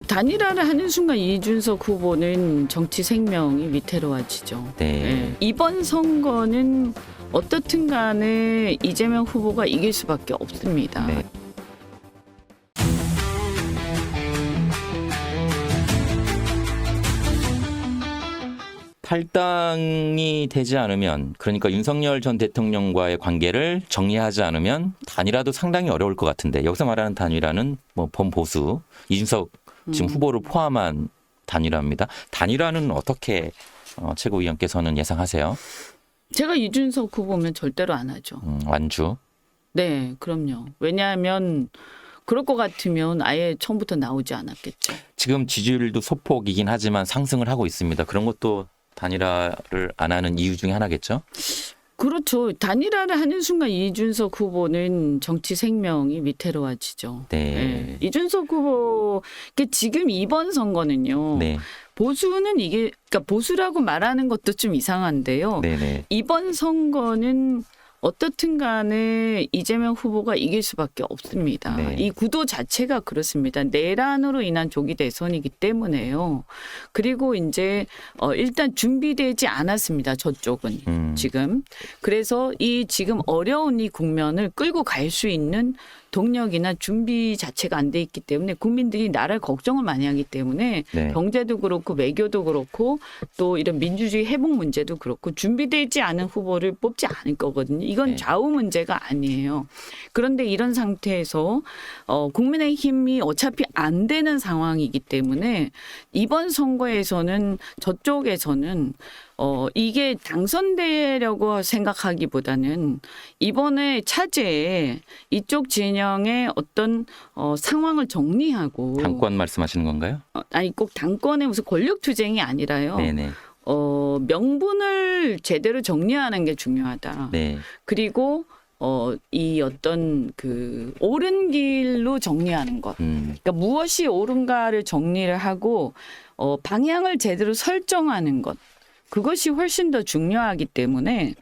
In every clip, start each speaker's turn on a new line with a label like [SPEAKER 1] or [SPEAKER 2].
[SPEAKER 1] 단일화를 하는 순간 이준석 후보는 정치 생명이 위태로워지죠.
[SPEAKER 2] 네.
[SPEAKER 1] 이번 선거는 어떻든 간에 이재명 후보가 이길 수밖에 없습니다.
[SPEAKER 2] 네. 탈당이 되지 않으면, 그러니까 윤석열 전 대통령과의 관계를 정리하지 않으면 단일화도 상당히 어려울 것 같은데, 여기서 말하는 단일화는 뭐 범보수, 이준석 지금 후보를 포함한 단일화입니다. 단일화는 어떻게 최고위원께서는 예상하세요?
[SPEAKER 1] 제가 이준석 후보면 절대로 안 하죠.
[SPEAKER 2] 완주.
[SPEAKER 1] 네, 그럼요. 왜냐하면 그럴 것 같으면 아예 처음부터 나오지 않았겠죠.
[SPEAKER 2] 지금 지지율도 소폭이긴 하지만 상승을 하고 있습니다. 그런 것도 단일화를 안 하는 이유 중에 하나겠죠?
[SPEAKER 1] 그렇죠. 단일화를 하는 순간 이준석 후보는 정치 생명이 위태로워지죠.
[SPEAKER 2] 네.
[SPEAKER 1] 이준석 후보, 지금 이번 선거는요.
[SPEAKER 2] 네.
[SPEAKER 1] 보수는 이게, 그러니까 보수라고 말하는 것도 좀 이상한데요.
[SPEAKER 2] 네네.
[SPEAKER 1] 이번 선거는 어떻든 간에 이재명 후보가 이길 수밖에 없습니다.
[SPEAKER 2] 네.
[SPEAKER 1] 이 구도 자체가 그렇습니다. 내란으로 인한 조기 대선이기 때문에요. 그리고 이제 일단 준비되지 않았습니다. 저쪽은 지금. 그래서 이 지금 어려운 이 국면을 끌고 갈 수 있는 동력이나 준비 자체가 안 돼 있기 때문에 국민들이 나라를 걱정을 많이 하기 때문에
[SPEAKER 2] 네.
[SPEAKER 1] 경제도 그렇고 외교도 그렇고 또 이런 민주주의 회복 문제도 그렇고 준비되지 않은 후보를 뽑지 않을 거거든요. 이건
[SPEAKER 2] 네.
[SPEAKER 1] 좌우 문제가 아니에요. 그런데 이런 상태에서 국민의힘이 어차피 안 되는 상황이기 때문에 이번 선거에서는 저쪽에서는 이게 당선되려고 생각하기보다는 이번에 차제에 이쪽 진영의 어떤 상황을 정리하고
[SPEAKER 2] 당권 말씀하시는 건가요?
[SPEAKER 1] 아니 꼭 당권의 무슨 권력 투쟁이 아니라요.
[SPEAKER 2] 네네.
[SPEAKER 1] 명분을 제대로 정리하는 게 중요하다.
[SPEAKER 2] 네.
[SPEAKER 1] 그리고 이 어떤 그 옳은 길로 정리하는 것. 그러니까 무엇이 옳은가를 정리를 하고 방향을 제대로 설정하는 것. 그것이 훨씬 더 중요하기 때문에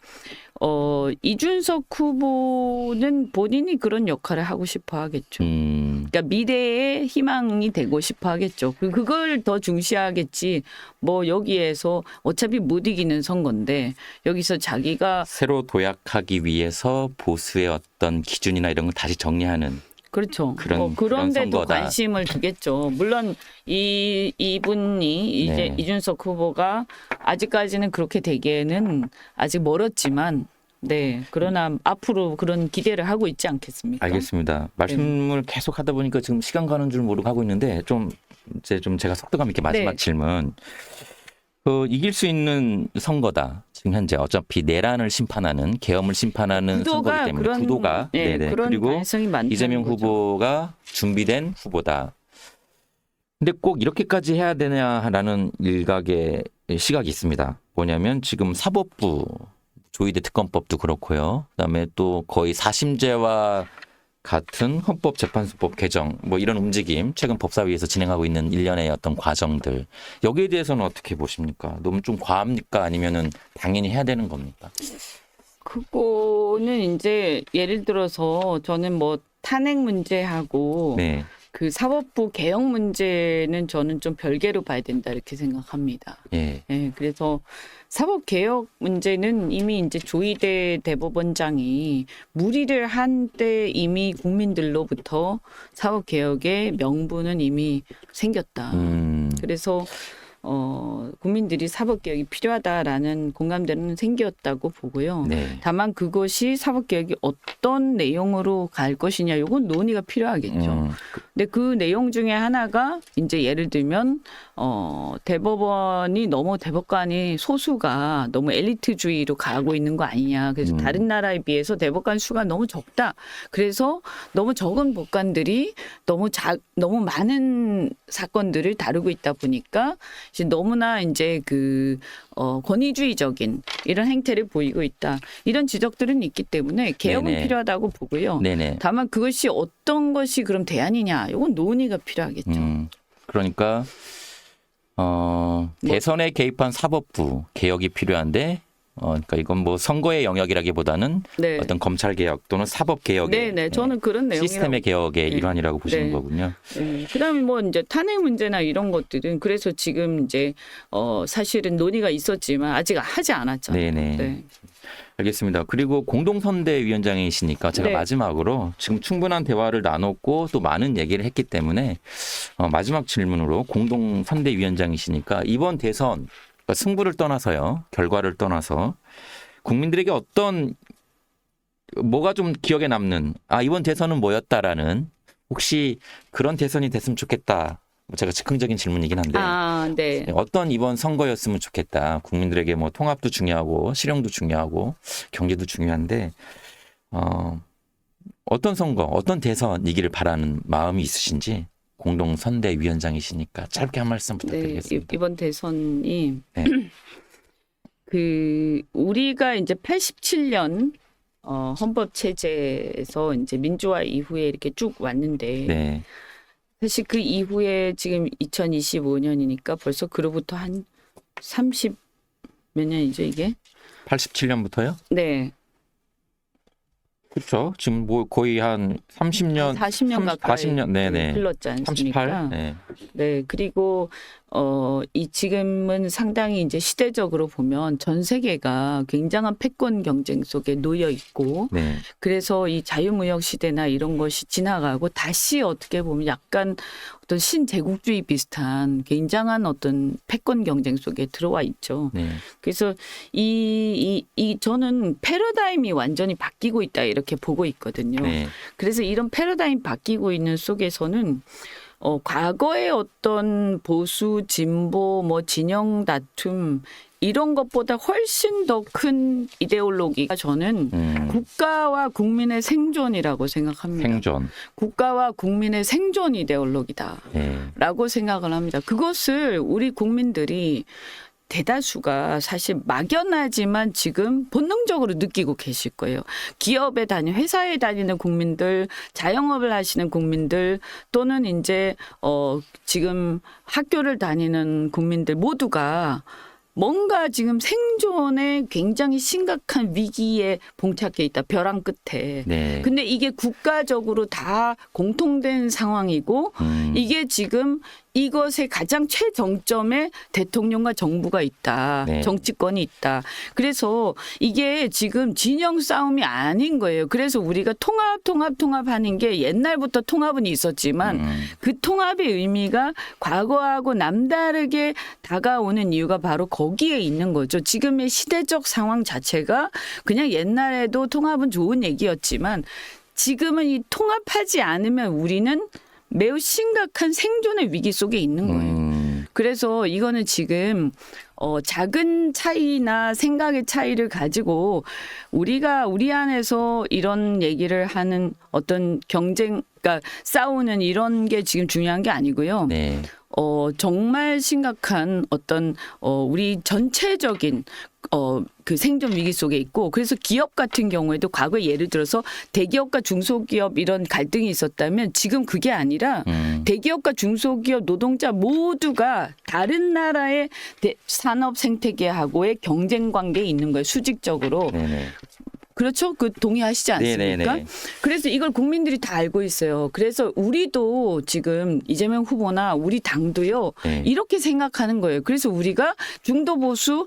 [SPEAKER 1] 이준석 후보는 본인이 그런 역할을 하고 싶어 하겠죠. 그러니까 미래의 희망이 되고 싶어 하겠죠. 그걸 더 중시하겠지. 뭐 여기에서 어차피 못 이기는 선거인데 여기서 자기가
[SPEAKER 2] 새로 도약하기 위해서 보수의 어떤 기준이나 이런 걸 다시 정리하는
[SPEAKER 1] 그렇죠.
[SPEAKER 2] 그런
[SPEAKER 1] 그런 데도
[SPEAKER 2] 선거다.
[SPEAKER 1] 관심을 두겠죠. 물론 이분이 이제
[SPEAKER 2] 네.
[SPEAKER 1] 이준석 후보가 아직까지는 그렇게 되기에는 아직 멀었지만 네. 그러나 앞으로 그런 기대를 하고 있지 않겠습니까?
[SPEAKER 2] 알겠습니다. 말씀을 계속 하다 보니까 지금 시간 가는 줄 모르고 하고 있는데 좀 제가 속도감 있게 마지막
[SPEAKER 1] 네.
[SPEAKER 2] 질문. 이길 수 있는 선거다. 지금 현재 어차피 내란을 심판하는, 계엄을 심판하는 선거이기 때문에 구도가 네네.
[SPEAKER 1] 그런
[SPEAKER 2] 그리고
[SPEAKER 1] 가능성이 많다는
[SPEAKER 2] 이재명
[SPEAKER 1] 거죠.
[SPEAKER 2] 후보가 준비된 후보다. 근데 꼭 이렇게까지 해야 되냐라는 일각의 시각이 있습니다. 뭐냐면 지금 사법부 조희대 특검법도 그렇고요. 그다음에 또 거의 사심제와 같은 헌법재판소법 개정 뭐 이런 움직임 최근 법사위에서 진행하고 있는 일련의 어떤 과정들 여기에 대해서는 어떻게 보십니까? 너무 좀 과합니까? 아니면은 당연히 해야 되는 겁니까?
[SPEAKER 1] 그거는 이제 예를 들어서 저는 뭐 탄핵 문제하고
[SPEAKER 2] 네.
[SPEAKER 1] 그 사법부 개혁 문제는 저는 좀 별개로 봐야 된다 이렇게 생각합니다.
[SPEAKER 2] 예.
[SPEAKER 1] 예, 그래서 사법 개혁 문제는 이미 이제 조희대 대법원장이 문의를 한 때 이미 국민들로부터 사법 개혁의 명분은 이미 생겼다. 그래서 국민들이 사법 개혁이 필요하다라는 공감대는 생겼다고 보고요.
[SPEAKER 2] 네.
[SPEAKER 1] 다만 그것이 사법 개혁이 어떤 내용으로 갈 것이냐, 이건 논의가 필요하겠죠. 근데 그 내용 중에 하나가 이제 예를 들면 대법원이 너무 대법관이 소수가 너무 엘리트주의로 가고 있는 거 아니냐. 그래서 다른 나라에 비해서 대법관 수가 너무 적다. 그래서 너무 적은 법관들이 너무 많은 사건들을 다루고 있다 보니까 이제 너무나 이제 그 권위주의적인 이런 행태를 보이고 있다. 이런 지적들은 있기 때문에 개혁은
[SPEAKER 2] 네네.
[SPEAKER 1] 필요하다고 보고요.
[SPEAKER 2] 네네.
[SPEAKER 1] 다만 그것이 어떤 것이 그럼 대안이냐, 이건 논의가 필요하겠죠.
[SPEAKER 2] 그러니까 대선에 개입한 사법부 개혁이 필요한데 그러니까 이건 뭐 선거의 영역이라기보다는
[SPEAKER 1] 네.
[SPEAKER 2] 어떤 검찰 개혁 또는 사법 개혁의
[SPEAKER 1] 네, 저는 그런 내용이라고.
[SPEAKER 2] 시스템의 개혁의
[SPEAKER 1] 네.
[SPEAKER 2] 일환이라고 보시는
[SPEAKER 1] 네.
[SPEAKER 2] 거군요.
[SPEAKER 1] 그다음에 뭐 이제 탄핵 문제나 이런 것들은 그래서 지금 이제 사실은 논의가 있었지만 아직 하지 않았잖아요.
[SPEAKER 2] 네네.
[SPEAKER 1] 네.
[SPEAKER 2] 알겠습니다. 그리고 공동선대위원장이시니까 제가
[SPEAKER 1] 네.
[SPEAKER 2] 마지막으로 지금 충분한 대화를 나눴고 또 많은 얘기를 했기 때문에 마지막 질문으로 공동선대위원장이시니까 이번 대선 그러니까 승부를 떠나서요. 결과를 떠나서 국민들에게 어떤 뭐가 좀 기억에 남는 이번 대선은 뭐였다라는 혹시 그런 대선이 됐으면 좋겠다. 제가 즉흥적인 질문이긴 한데
[SPEAKER 1] 네.
[SPEAKER 2] 어떤 이번 선거였으면 좋겠다. 국민들에게 뭐 통합도 중요하고 실용도 중요하고 경제도 중요한데 어떤 선거, 어떤 대선이기를 바라는 마음이 있으신지 공동선대위원장이시니까 짧게 한 말씀 부탁드리겠습니다.
[SPEAKER 1] 이번 대선이
[SPEAKER 2] 네.
[SPEAKER 1] 우리가 이제 87년 헌법 체제에서 이제 민주화 이후에 이렇게 쭉 왔는데
[SPEAKER 2] 네.
[SPEAKER 1] 사실 그 이후에 지금 2025년이니까 벌써 그로부터 한 30 몇 년이죠 이게?
[SPEAKER 2] 87년부터요?
[SPEAKER 1] 네.
[SPEAKER 2] 그렇죠. 지금 뭐 거의 한 30년,
[SPEAKER 1] 40년 가까이
[SPEAKER 2] 40년, 네네.
[SPEAKER 1] 흘렀지 않습니까?
[SPEAKER 2] 38. 네.
[SPEAKER 1] 네, 그리고 이 지금은 상당히 이제 시대적으로 보면 전 세계가 굉장한 패권 경쟁 속에 놓여 있고,
[SPEAKER 2] 네.
[SPEAKER 1] 그래서 이 자유무역 시대나 이런 것이 지나가고 다시 어떻게 보면 약간 어떤 신제국주의 비슷한 굉장한 어떤 패권 경쟁 속에 들어와 있죠.
[SPEAKER 2] 네.
[SPEAKER 1] 그래서 저는 패러다임이 완전히 바뀌고 있다 이렇게 보고 있거든요.
[SPEAKER 2] 네.
[SPEAKER 1] 그래서 이런 패러다임 바뀌고 있는 속에서는 과거의 어떤 보수, 진보, 뭐 진영 다툼 이런 것보다 훨씬 더 큰 이데올로기가 저는 국가와 국민의 생존이라고 생각합니다.
[SPEAKER 2] 생존.
[SPEAKER 1] 국가와 국민의 생존 이데올로기다라고
[SPEAKER 2] 네.
[SPEAKER 1] 생각을 합니다. 그것을 우리 국민들이 대다수가 사실 막연하지만 지금 본능적으로 느끼고 계실 거예요. 기업에 다니는 회사에 다니는 국민들, 자영업을 하시는 국민들 또는 이제 지금 학교를 다니는 국민들 모두가 뭔가 지금 생존에 굉장히 심각한 위기에 봉착해 있다. 벼랑 끝에.
[SPEAKER 2] 네.
[SPEAKER 1] 근데 이게 국가적으로 다 공통된 상황이고 이게 지금 이것의 가장 최정점에 대통령과 정부가 있다.
[SPEAKER 2] 네.
[SPEAKER 1] 정치권이 있다. 그래서 이게 지금 진영 싸움이 아닌 거예요. 그래서 우리가 통합하는 게 옛날부터 통합은 있었지만 그 통합의 의미가 과거하고 남다르게 다가오는 이유가 바로 거기에 있는 거죠. 지금의 시대적 상황 자체가 그냥 옛날에도 통합은 좋은 얘기였지만 지금은 이 통합하지 않으면 우리는 매우 심각한 생존의 위기 속에 있는 거예요. 그래서 이거는 지금 작은 차이나 생각의 차이를 가지고 우리가 우리 안에서 이런 얘기를 하는 어떤 경쟁, 그러니까 싸우는 이런 게 지금 중요한 게 아니고요.
[SPEAKER 2] 네.
[SPEAKER 1] 정말 심각한 어떤 우리 전체적인 그 생존 위기 속에 있고 그래서 기업 같은 경우에도 과거에 예를 들어서 대기업과 중소기업 이런 갈등이 있었다면 지금 그게 아니라 대기업과 중소기업 노동자 모두가 다른 나라의 산업 생태계하고의 경쟁 관계에 있는 거예요. 수직적으로.
[SPEAKER 2] 네네.
[SPEAKER 1] 그렇죠? 그 동의하시지 않습니까?
[SPEAKER 2] 네네네. 그래서
[SPEAKER 1] 이걸 국민들이 다 알고 있어요. 그래서 우리도 지금 이재명 후보나 우리 당도요.
[SPEAKER 2] 네.
[SPEAKER 1] 이렇게 생각하는 거예요. 그래서 우리가 중도 보수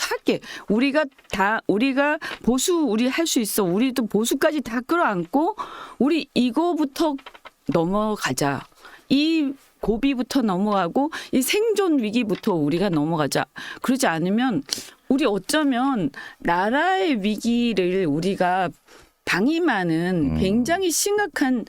[SPEAKER 1] 할게. 우리가 보수 우리 할 수 있어. 우리도 보수까지 다 끌어안고 우리 이거부터 넘어가자. 이 고비부터 넘어가고 이 생존 위기부터 우리가 넘어가자. 그러지 않으면 우리 어쩌면 나라의 위기를 우리가 방임하는 굉장히 심각한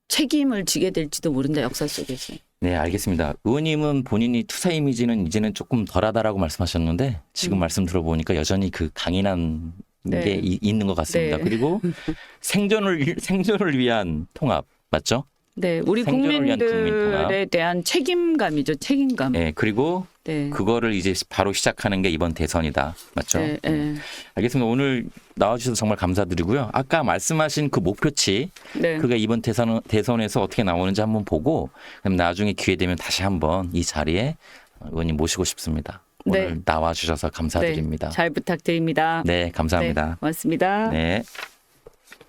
[SPEAKER 1] 책임을 지게 될지도 모른다. 역사 속에서.
[SPEAKER 2] 네, 알겠습니다. 의원님은 본인이 투사 이미지는 이제는 조금 덜하다라고 말씀하셨는데 지금 말씀 들어보니까 여전히 그 강인한
[SPEAKER 1] 네.
[SPEAKER 2] 게 있는 것 같습니다.
[SPEAKER 1] 네.
[SPEAKER 2] 그리고 생존을 위한 통합 맞죠?
[SPEAKER 1] 네, 우리
[SPEAKER 2] 생존을 위한 국민
[SPEAKER 1] 국민들에
[SPEAKER 2] 통합.
[SPEAKER 1] 대한 책임감이죠. 책임감.
[SPEAKER 2] 네, 그리고
[SPEAKER 1] 네.
[SPEAKER 2] 그거를 이제 바로 시작하는 게 이번 대선이다. 맞죠?
[SPEAKER 1] 네, 네.
[SPEAKER 2] 알겠습니다. 오늘 나와주셔서 정말 감사드리고요. 아까 말씀하신 그 목표치,
[SPEAKER 1] 네.
[SPEAKER 2] 그게 이번 대선에서 어떻게 나오는지 한번 보고 그럼 나중에 기회 되면 다시 한번 이 자리에 의원님 모시고 싶습니다. 오늘
[SPEAKER 1] 네.
[SPEAKER 2] 나와주셔서 감사드립니다.
[SPEAKER 1] 잘 부탁드립니다.
[SPEAKER 2] 네, 감사합니다.
[SPEAKER 1] 고맙습니다.
[SPEAKER 2] 네.